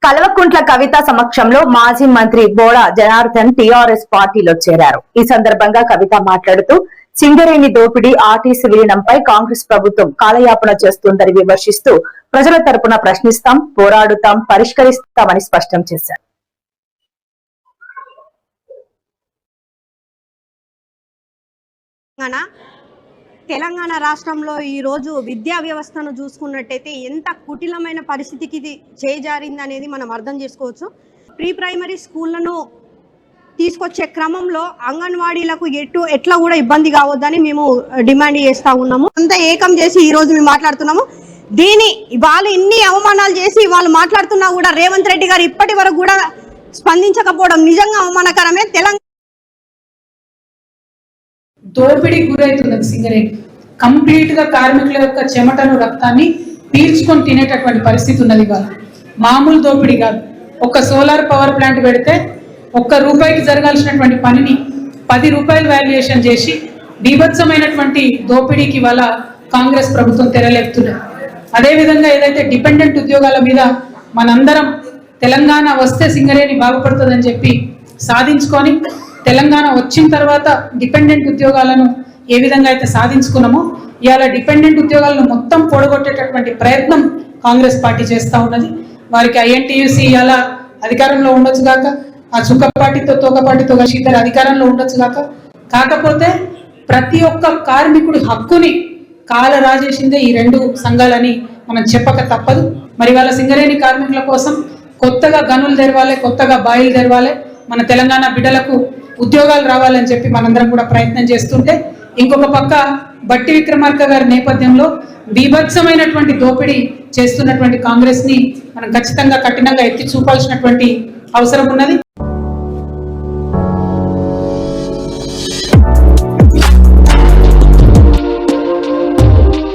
కల్వకుంట్ల కవిత సమక్షంలో మాజీ మంత్రి బోడా జనార్దన్ టీఆర్ఎస్ పార్టీలో చేరారు. ఈ సందర్భంగా కవిత మాట్లాడుతూ సింగరేణి దోపిడీ ఆర్టీసీ విలీనంపై కాంగ్రెస్ ప్రభుత్వం కాలయాపన చేస్తుందని విమర్శిస్తూ ప్రజల తరపున ప్రశ్నిస్తాం, పోరాడుతాం, పరిష్కరిస్తామని స్పష్టం చేశారు. తెలంగాణ రాష్ట్రంలో ఈ రోజు విద్యా వ్యవస్థను చూసుకున్నట్టయితే ఎంత కుటిలమైన పరిస్థితికి ఇది చేజారింది అనేది మనం అర్థం చేసుకోవచ్చు. ప్రీ ప్రైమరీ స్కూళ్లను తీసుకొచ్చే క్రమంలో అంగన్వాడీలకు ఎట్లా కూడా ఇబ్బంది కావద్దని మేము డిమాండ్ చేస్తూ ఉన్నాము. అంతా ఏకం చేసి ఈ రోజు మేము మాట్లాడుతున్నాము. వాళ్ళు ఇన్ని అవమానాలు చేసి వాళ్ళు మాట్లాడుతున్నా కూడా రేవంత్ రెడ్డి గారు ఇప్పటి వరకు కూడా స్పందించకపోవడం నిజంగా అవమానకరమే. తెలంగాణ దోపిడీ గురైతున్నది సింగరేణి. కంప్లీట్ గా కార్మికుల యొక్క చెమటను రక్తాన్ని పీల్చుకొని తినేటటువంటి పరిస్థితి ఉన్నది. ఇవాళ మామూలు దోపిడీ కాదు. ఒక సోలార్ పవర్ ప్లాంట్ పెడితే ₹1 జరగాల్సినటువంటి పనిని 10 రూపాయలు వాల్యుయేషన్ చేసి బీభత్సమైనటువంటి దోపిడీకి ఇవాళ కాంగ్రెస్ ప్రభుత్వం తెరలేపుతున్నది. అదేవిధంగా ఏదైతే డిపెండెంట్ ఉద్యోగాల మీద మనందరం తెలంగాణ వస్తే సింగరేణి బాగుపడుతుందని చెప్పి సాధించుకొని తెలంగాణ వచ్చిన తర్వాత డిపెండెంట్ ఉద్యోగాలను ఏ విధంగా అయితే సాధించుకున్నామో ఇవాళ డిపెండెంట్ ఉద్యోగాలను మొత్తం పొడగొట్టేటటువంటి ప్రయత్నం కాంగ్రెస్ పార్టీ చేస్తూ ఉన్నది. వారికి INTUC ఇవాళ అధికారంలో ఉండొచ్చు గాక, ఆ చుక్కపాటితో తోకపాటితో కలిసి ఇద్దరు అధికారంలో ఉండొచ్చు గాక, కాకపోతే ప్రతి ఒక్క కార్మికుడి హక్కుని కాల రాజేసిందే ఈ 2 సంఘాలని మనం చెప్పక తప్పదు. మరి వాళ్ళ సింగరేణి కార్మికుల కోసం కొత్తగా గనులు తెరవాలి, కొత్తగా బాయిలు తెరవాలి, మన తెలంగాణ బిడ్డలకు ఉద్యోగాలు రావాలని చెప్పి మనందరం కూడా ప్రయత్నం చేస్తుంటే, ఇంకొక పక్క బట్టి విక్రమార్క గారి నేపథ్యంలో బీభత్సమైనటువంటి దోపిడీ చేస్తున్నటువంటి కాంగ్రెస్ ని మనం ఖచ్చితంగా కఠినంగా ఎత్తి చూపాల్సినటువంటి అవసరం ఉన్నది.